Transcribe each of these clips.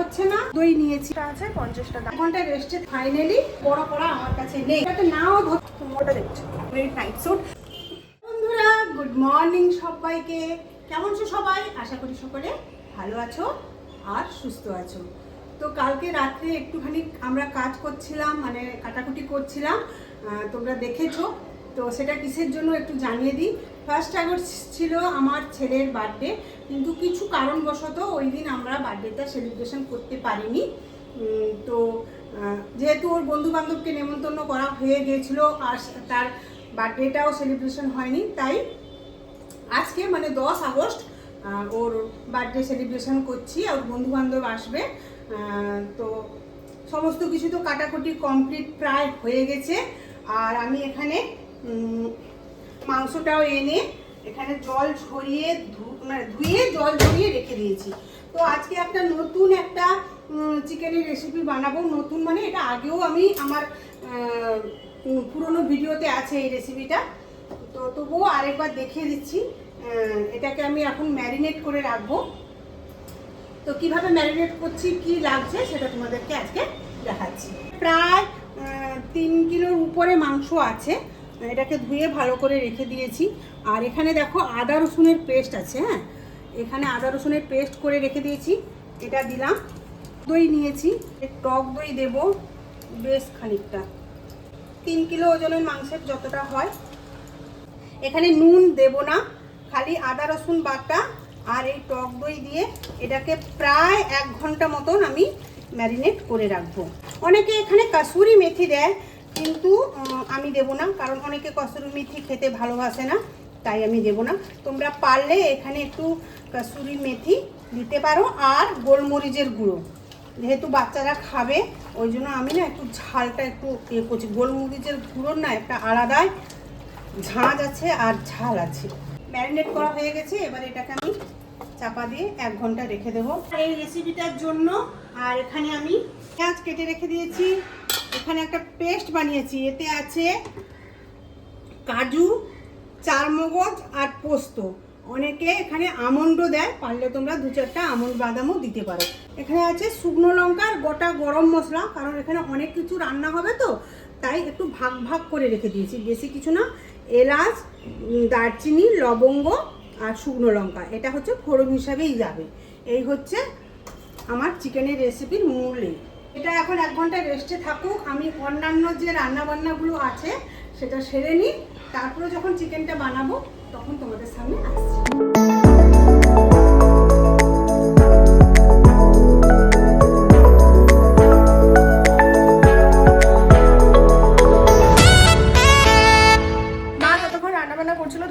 হচ্ছে না। দই নিয়েছি আছে 50 টাকা। ঘন্টা রেস্টে ফাইনালি বড় করা আমার কাছে নেই, এটা নাও ওটা দেখছো নাইট স্যুট। বন্ধুরা গুড মর্নিং সবাইকে, কেমন আছো সবাই? আশা করি সকলে ভালো আছো আর সুস্থ আছো। তো কালকে রাত্রে একটুখানি আমরা কাজ করছিলাম, মানে কাটাকুটি করছিলাম, তোমরা দেখেছো। তো সেটা কিসের জন্য একটু জানিয়ে দিই। 1 আগস্ট ছিল আমার ছেলের বার্থডে, কিন্তু কিছু কারণবশত ওই দিন আমরা বার্থডেটা সেলিব্রেশন করতে পারিনি। তো যেহেতু ওর বন্ধু বান্ধবকে নেমন্তন্ন করা হয়ে গিয়েছিল আর তার বার্থডেটাও সেলিব্রেশন হয়নি, তাই আজকে মানে 10 আগস্ট ওর বার্থডে সেলিব্রেশন করছি। আর বন্ধু বান্ধব আসবে। তো সমস্ত কিছু তো কাটাকুটি কমপ্লিট প্রায় হয়ে গেছে। আর আমি এখানে মাংসটাও এনে এখানে জল ঝরিয়ে ধুয়ে জল ঝরিয়ে রেখে দিয়েছি। তো আজকে একটা নতুন একটা চিকেনের রেসিপি বানাবো। নতুন মানে এটা আগেও আমি আমার পুরনো ভিডিওতে আছে এই রেসিপিটা, তো তবুও আরেকবার দেখিয়ে দিচ্ছি। এটাকে আমি এখন ম্যারিনেট করে রাখবো। তো কিভাবে ম্যারিনেট করছি, কি লাগছে সেটা তোমাদেরকে আজকে দেখাচ্ছি। প্রায় 3 কিলোর উপরে মাংস আছে। এটাকে ধুয়ে ভালো করে রেখে দিয়েছি। আর এখানে দেখো আদা রসুনের পেস্ট আছে। হ্যাঁ, এখানে আদা রসুনের পেস্ট করে রেখে দিয়েছি, এটা দিলাম। দই নিয়েছি, টক দই দেব বেশ খানিকটা, 3 কিলো ওজনের মাংসের যতটা হয়। এখানে নুন দেব না, খালি আদা রসুন বাটা আর এই টক দই দিয়ে এটাকে প্রায় 1 ঘন্টা মতন আমি ম্যারিনেট করে রাখবো। অনেকে এখানে কাসুরি মেথি দেয়, কিন্তু আমি দেব না, কারণ অনেকে কাসুরি মেথি খেতে ভালোবাসে না, তাই আমি দেব না। তোমরা পারলে এখানে একটু কাসুরি মেথি দিতে পারো আর গোলমরিচের গুঁড়ো, যেহেতু বাচ্চারা খাবে ওই জন্য আমি না একটু ঝালটা একটু করছি। গোলমরিচের গুঁড়োর না একটা আলাদাই ঝাঁঝ আছে আর ঝাল আছে। ম্যারিনেট করা হয়ে গেছে, এবার এটাকে আমি চাপা দিয়ে 1 ঘন্টা রেখে দেবো এই রেসিপিটার জন্য। আর এখানে আমি পেঁয়াজ কেটে রেখে দিয়েছি। এখানে একটা পেস্ট বানিয়েছি, এতে আছে কাজু, চারমগজ আর পোস্ত। অনেকে এখানে আমন্ডও দেয়, পারলে তোমরা 2-4টা আমন্ড বাদামও দিতে পারো। এখানে আছে শুকনো লঙ্কার গোটা গরম মশলা, কারণ এখানে অনেক কিছু রান্না হবে তো তাই একটু ভাগ ভাগ করে রেখে দিয়েছি, বেশি কিছু না। এলাচ, দারচিনি, লবঙ্গ আর শুকনো লঙ্কা, এটা হচ্ছে ফোড়ন হিসাবেই যাবে। এই হচ্ছে আমার চিকেনের রেসিপির মূল। এটা এখন 1 ঘন্টা রেস্টে থাকুক, আমি অন্যান্য যে রান্নাবান্নাগুলো আছে সেটা সেরে নিই, তারপরে যখন চিকেনটা বানাবো তখন তোমাদের সামনে আসছি।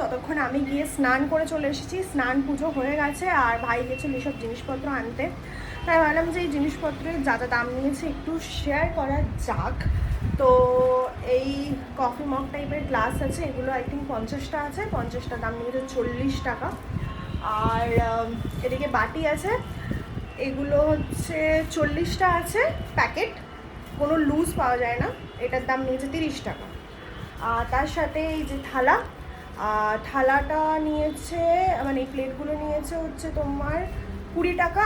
ততক্ষণ আমি গিয়ে স্নান করে চলে এসেছি। স্নান পুজো হয়ে গেছে আর ভাই গেছিল এসব জিনিসপত্র আনতে, তাই ভাবলাম যে এই জিনিসপত্রের যা যা দাম নিয়েছে একটু শেয়ার করা যাক। তো এই কফি মগ টাইপের গ্লাস আছে, এগুলো আই থিঙ্ক 50টা আছে, 50টা দাম নিয়েছে 40 টাকা। আর এদিকে বাটি আছে, এগুলো হচ্ছে 40টা আছে প্যাকেট, কোনো লুজ পাওয়া যায় না, এটার দাম নিয়েছে 30 টাকা। আর তার সাথে এই যে থালাটা নিয়েছে, মানে এই প্লেটগুলো নিয়েছে হচ্ছে তোমার 20 টাকা,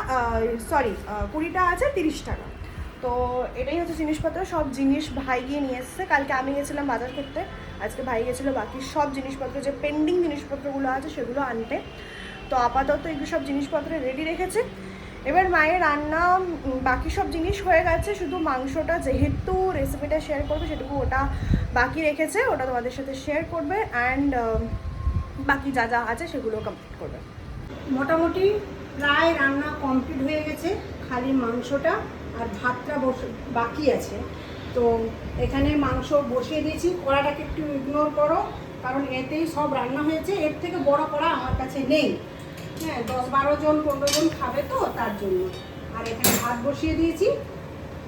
20টা আছে 30 টাকা। তো এটাই হচ্ছে জিনিসপত্র। সব জিনিস ভাই গিয়ে নিয়ে এসছে, কালকে আমি গেছিলাম বাজার করতে, আজকে ভাই গেছিলো বাকি সব জিনিসপত্র যে পেন্ডিং জিনিসপত্রগুলো আছে সেগুলো আনতে। তো আপাতত এগুলো সব জিনিসপত্র রেডি রেখেছে। এবার মায়ের রান্না বাকি সব জিনিস হয়ে গেছে, শুধু মাংসটা যেহেতু রেসিপিটা শেয়ার করবে সেটুকু ওটা বাকি রেখেছে, ওটা তোমাদের সাথে শেয়ার করবে। অ্যান্ড বাকি যা যা আছে সেগুলো কমপ্লিট করবে। মোটামুটি প্রায় রান্না কমপ্লিট হয়ে গেছে, খালি মাংসটা আর ভাতটা বাকি আছে। তো এখানে মাংস বসিয়ে দিয়েছি, কড়াটাকে একটু ইগনোর করো, কারণ এতেই সব রান্না হয়েছে, এর থেকে বড় কড়া আমার কাছে নেই। হ্যাঁ, 10-12 জন 15 জন খাবে তো তার জন্য। আর এখানে ভাত বসিয়ে দিয়েছি।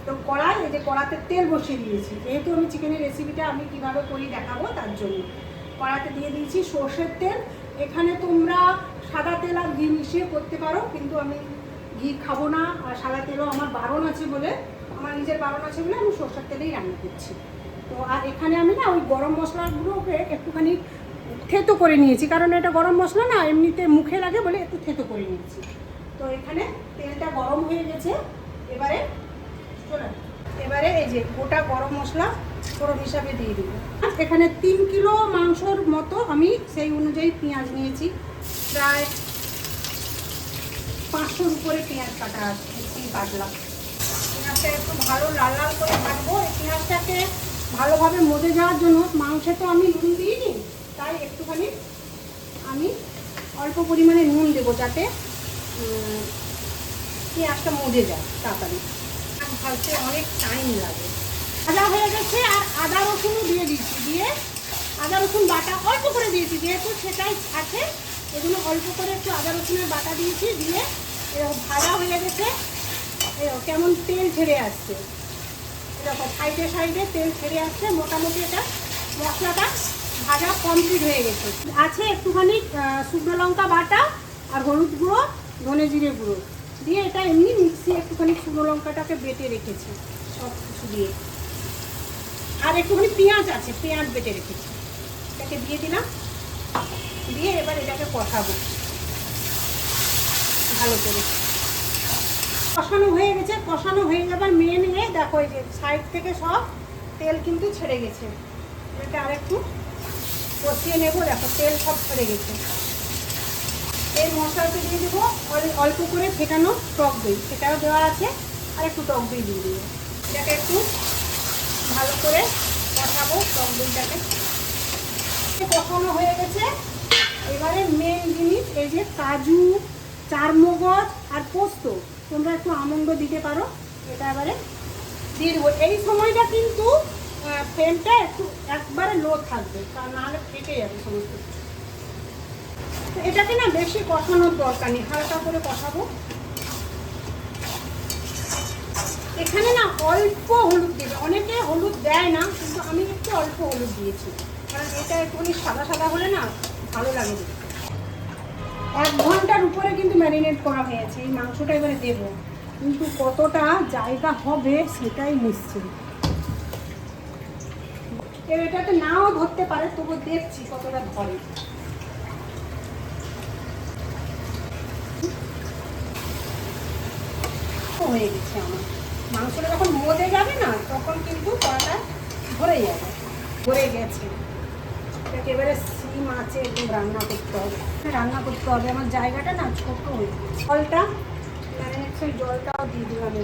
তো কড়াই, এই যে কড়াতে তেল বসিয়ে দিয়েছি, যেহেতু আমি চিকেনের রেসিপিটা আমি কীভাবে করি দেখাবো তার জন্য। কড়াতে দিয়ে দিয়েছি সর্ষের তেল। এখানে তোমরা সাদা তেল আর ঘি মিশিয়ে করতে পারো, কিন্তু আমি ঘি খাবো না আর সাদা তেলও আমার বারণ আছে বলে, আমার নিজের বারণ আছে বলে আমি সর্ষের তেলেই রান্না করছি। তো আর এখানে আমি না ওই গরম মশলাগুলোকে একটুখানি থেতো করে নিয়েছি, কারণ এটা গরম মশলা না এমনিতে মুখে লাগে বলে একটু থেতো করে নিয়েছি। তো এখানে তেলটা গরম হয়ে গেছে, এবারে এই যে গোটা গরম মশলা ফোড়ন হিসাবে দিয়ে দেবো। এখানে 3 কিলো মাংসর মতো আমি সেই অনুযায়ী পেঁয়াজ নিয়েছি, প্রায় 500-র উপরে পেঁয়াজ কাটলাম। পেঁয়াজটা একটু ভালো লাল লাল করে কাটবো। এই পেঁয়াজটাকে ভালোভাবে মজে যাওয়ার জন্য, মাংসে তো আমি নুন দিইনি, তাই একটুখানি আমি অল্প পরিমাণে নুন দেবো, যাতে পেঁয়াজটা মজে যায় তাড়াতাড়ি। ভাজতে অনেক টাইম লাগে। ভাজা হয়ে গেছে, আর আদা রসুনও দিয়ে দিচ্ছি। দিয়ে আদা রসুন বাটা অল্প করে দিয়েছি, যেহেতু সেটাই আছে ওই জন্য অল্প করে একটু আদা রসুনের বাটা দিয়েছি। দিয়ে এরকম ভাজা হয়ে গেছে, কেমন তেল ছেড়ে আসছে, এরকম সাইডে সাইডে তেল ছেড়ে আসছে। মোটামুটি এটা মশলাটা ভাজা কমপ্লিট হয়ে গেছে। আছে একটুখানি শুকনো লঙ্কা বাটা আর হলুদ গুঁড়ো, ধনে জিরে গুঁড়ো দিয়ে এটা এমনি মিক্সি একটুখানি শুকনো লঙ্কাটাকে বেটে রেখেছি সব কিছু দিয়ে। আর একটুখানি পেঁয়াজ আছে, পেঁয়াজ বেটে রেখেছি, এটাকে দিয়ে দিলাম। দিয়ে এবার এটাকে কষাবো ভালো করে। কষানো হয়ে গেছে, কষানো হয়ে যাবার মেন দেখো এই যে সাইড থেকে সব তেল কিন্তু ছেড়ে গেছে। এটা আরেকটু কষিয়ে নেবো। দেখো তেল সব ছেড়ে গেছে। এই মশলাতে দিয়ে দেবো অল্প করে ফেটানো টক দই, সেটাও দেওয়া আছে, আর একটু টক দই দিয়ে দেবো। এটাকে একটু ভালো করে কষাবো টক দইটাকে। কষানো হয়ে গেছে। এবারে মেন জিনিস এই যে কাজু, চারমগজ আর পোস্ত, তোমরা একটু আমন্ড দিতে পারো, এটা এবারে দিয়ে দেবো। এই সময়টা কিন্তু ফ্লেমটা একটু একবারে লো থাকবে, কারণ নাহলে ফেটে যাবে সমস্ত কিছু। তো এটাকে না বেশি কষানোর দরকার নেই, হালকা করে কষাবো। এখানে না অল্প হলুদ দেবে, অনেকে হলুদ দেয় না, কিন্তু আমি একটু অল্প হলুদ দিয়েছি, কারণ এটা একটুখানি সাদা সাদা হলে না ভালো লাগে দেখতে। 1 ঘন্টার উপরে কিন্তু ম্যারিনেট করা হয়েছে। এই মাংসটা এবারে দেবো, কিন্তু কতটা জায়গা হবে সেটাই নিশ্চিত। এটাতে নাও ধরতে পারে, তবু দেখছি কতটা ধরে। হয়ে গেছে আমার মাংসটা, যখন মজে যাবে না তখন কিন্তু কড়াটা ধরে যাবে। ধরে গেছে, এটাকে এবারে সিম আছে একদম রান্না করতে হবে। আমার জায়গাটা না ছোট হয়ে গেছে। জলটা ম্যারিনেশন জলটাও দিয়ে দিলাম।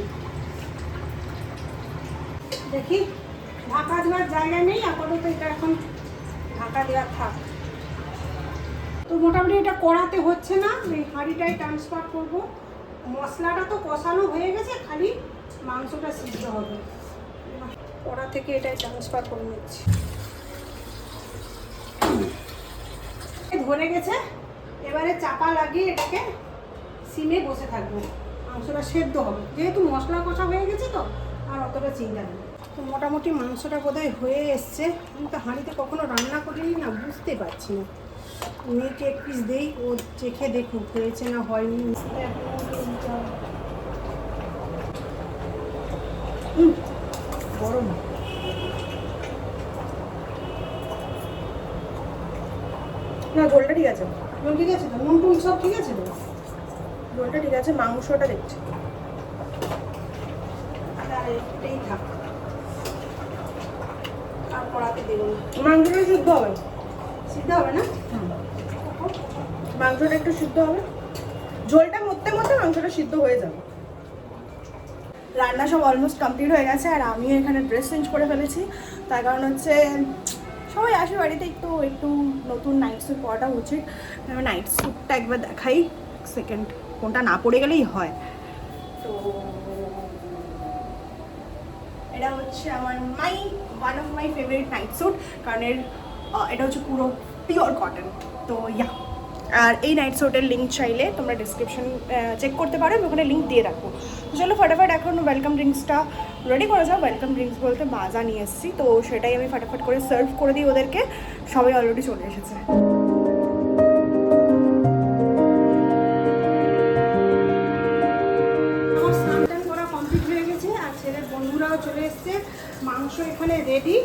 দেখি ঢাকা দেওয়ার জায়গা নেই আপাতত, এটা এখন ঢাকা দেওয়া থাক। তো মোটামুটি এটা কড়াতে হচ্ছে না, এই হাঁড়িটাই ট্রান্সফার করবো। মশলাটা তো কষানো হয়ে গেছে, খালি মাংসটা সিদ্ধ হবে। কড়া থেকে এটাই ট্রান্সফার করে নিচ্ছি। ধরে গেছে, এবারে চাপা লাগিয়ে এটাকে সিমে বসে থাকবো। মাংসটা সেদ্ধ হবে, যেহেতু মশলা কষা হয়ে গেছে তো আর অতটা চিন্তা নেই। তো মোটামুটি মাংসটা বোধহয় হয়ে এসছে। আমি তো হাঁড়িতে কখনো রান্না করিনি না, বুঝতে পারছি না। মেয়েকে 1 পিস দেই, ও চেখে দেখুক হয়েছে না হয়নি। গরম না, ঝোলটা ঠিক আছে, নুন ঠিক আছে তো? নুন টুন সব ঠিক আছে তো? ঝোলটা ঠিক আছে, মাংসটা দেখছি। এটাই থাক, আর কড়াতে দেবো না। মাংসটা সিদ্ধ হবে, সিদ্ধ হবে না? মাংসটা একটু সিদ্ধ হবে, ঝোলটা মধ্যে মধ্যে মাংসটা সিদ্ধ হয়ে যাবে। রান্না সব অলমোস্ট কমপ্লিট হয়ে গেছে, আর আমিও এখানে ড্রেস চেঞ্জ করে ফেলেছি। তার কারণ হচ্ছে সবাই আসে বাড়িতে, একটু নতুন নাইট স্যুট পরাটা উচিত। আমি নাইট স্যুটটা একবার দেখাই, সেকেন্ড কোনটা না পরে গেলেই হয়। তো এটা হচ্ছে আমার one of my favourite night sweet, কারণ এটা হচ্ছে পুরো পিওর কটন। তো ইয়া, আর এই নাইট স্যুটের লিঙ্ক চাইলে তোমরা ডিসক্রিপশন চেক করতে পারো, আমি ওখানে লিঙ্ক দিয়ে রাখবো। চলো ফটাফট এখন ওয়েলকাম ড্রিঙ্কসটা রেডি করে যাও। ওয়েলকাম ড্রিঙ্কস বলতে মাজা নিয়ে এসেছি, তো সেটাই আমি ফটাফট করে সার্ভ করে দিই ওদেরকে। সবাই অলরেডি চলে এসেছে। আমার স্নান টান করা কমপ্লিট হয়ে গেছে, আর ছেলের বন্ধুরাও চলে এসছে। মাংস এখানে রেডি।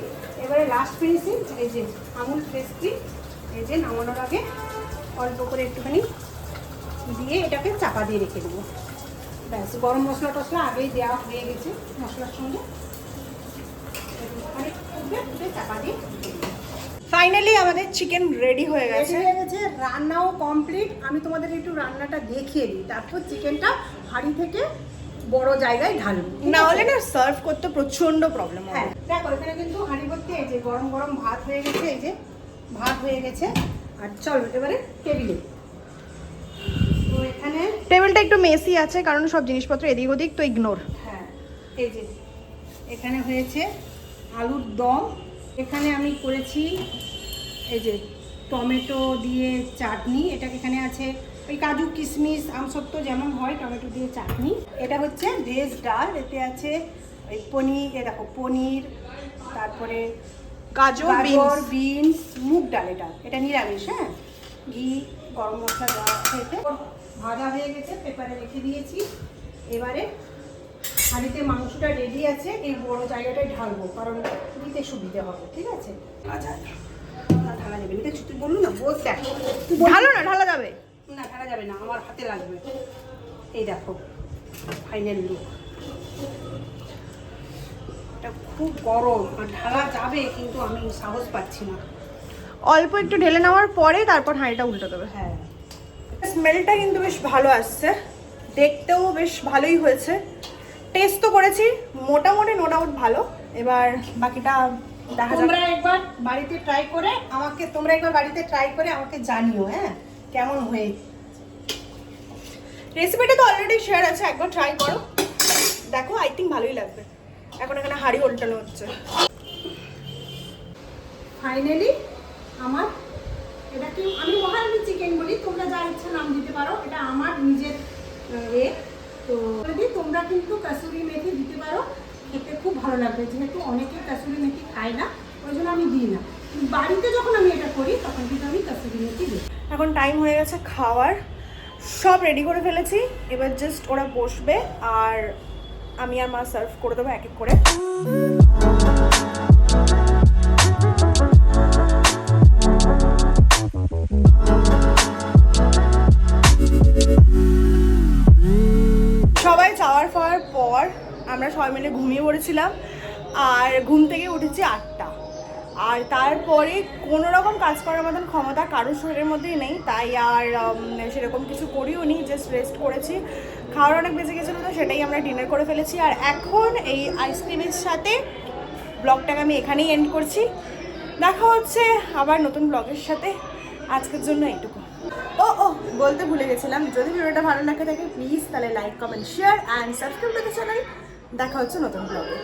এবারে লাস্ট ফিনিশিং এই যে আমুল ফ্রেশ ক্রিম, এই যে নামানোর আগে অল্প করে একটুখানি দিয়ে এটাকে চাপা দিয়ে রেখে দেবো। ব্যাস গরম মশলা টশলা আগেই দেওয়া হয়ে গেছে মশলার সঙ্গে। চাপা দিয়ে ফাইনালি আমাদের চিকেন রেডি হয়ে গেছে। রেডি হয়ে গেছে, রান্নাও কমপ্লিট। আমি তোমাদের একটু রান্নাটা দেখিয়ে দিই, তারপর চিকেনটা হাঁড়ি থেকে বড় জায়গায় ঢালবো, না হলে না সার্ভ করতে প্রচন্ড প্রবলেম হয়। হ্যাঁ দেখো এখানে কিন্তু হাঁড়ি ভর্তি এই যে গরম গরম ভাত হয়ে গেছে, এই যে ভাত হয়ে গেছে। আর চলো এবারে টেবিলে। তো এখানে টেবিলটা একটু মেসি আছে কারণ সব জিনিসপত্র এদিক ওদিক, তো ইগনোর। হ্যাঁ এই যে এখানে হয়েছে আলুর দম, এখানে আমি করেছি এই যে টমেটো দিয়ে চাটনি, এটাকে এখানে আছে ওই কাজু কিশমিশ আমসত্ত্ব যেমন হয় টমেটো দিয়ে চাটনি। এটা হচ্ছে ভেজ ডাল, এতে আছে ওই পনির, এ দেখো পনির, তারপরে গাজর, বিনস, মুগ ডাল, এটা নিরামিষ। হ্যাঁ ঘি গরম মশলা দেওয়া হয়েছে, ভাজা হয়ে গেছে, পেপারে রেখে দিয়েছি। এবারে হাঁড়িতে মাংসটা রেডি আছে, এই বড় জায়গাটায় ঢালবো কারণ দিতে সুবিধে হবে, ঠিক আছে? আচ্ছা ঢালা যাবে না, দেখছি তুই বললো না বোঝ, দেখ ঢালো না, ঢালা যাবে না, ঢালা যাবে না, আমার হাতে লাগবে। এই দেখো ফাইনাল লুক, এটা খুব গরম আর ঢালা যাবে কিন্তু আমি সাহস পাচ্ছি না। অল্প একটু ঢেলে নেওয়ার পরে তারপর হাঁড়িটা উল্টে দেবে। হ্যাঁ স্মেলটা কিন্তু বেশ ভালো আসছে, দেখতেও বেশ ভালোই হয়েছে। টেস্ট তো করেছি মোটামুটি, নো ডাউট ভালো। এবার বাকিটা দেখা যাবে। তোমরা একবার বাড়িতে ট্রাই করে আমাকে জানিও, হ্যাঁ কেমন হয়ে। রেসিপিটা তো অলরেডি শেয়ার আছে, একবার ট্রাই করো, দেখো আই থিঙ্ক ভালোই লাগবে। এখন এখানে হাঁড়ি উল্টানো হচ্ছে। ফাইনালি আমার, এটাকে আমি মহারানি চিকেন বলি, তোমরা যা ইচ্ছা নাম দিতে পারো, এটা আমার নিজের তো যদি তোমরা কিন্তু কাসুরি মেথি দিতে পারো, খেতে খুব ভালো লাগবে। যেহেতু অনেকে কাসুরি মেথি খায় না, ওই জন্য আমি দিই না। বাড়িতে যখন আমি এটা করি তখন কিন্তু আমি কাসুরি মেথি দিই। এখন টাইম হয়ে গেছে খাওয়ার, সব রেডি করে ফেলেছি। এবার জাস্ট ওরা বসবে আর আমি আর মা সার্ভ করে দেবো এক এক করে। সবাই চাওয়ার পাওয়ার পর আমরা সবাই মিলে ঘুমিয়ে পড়েছিলাম, আর ঘুম থেকে উঠেছি 8টা। আর তারপরে কোনো রকম কাজ করার মতন ক্ষমতা কারোর শরীরের মধ্যেই নেই, তাই আর সেরকম কিছু করিও নি, জাস্ট রেস্ট করেছি। খাওয়ার অনেক বেঁচে গেছিলো, তো সেটাই আমরা ডিনার করে ফেলেছি। আর এখন এই আইসক্রিমের সাথে ব্লগটাকে আমি এখানেই এন্ড করছি। দেখা হচ্ছে আবার নতুন ব্লগের সাথে, আজকের জন্য এইটুকু। ও বলতে ভুলে গেছিলাম, যদি ভিডিওটা ভালো লাগে থাকে প্লিজ তাহলে like comment share and subscribe to the channel. দেখা হচ্ছে নতুন ব্লগে।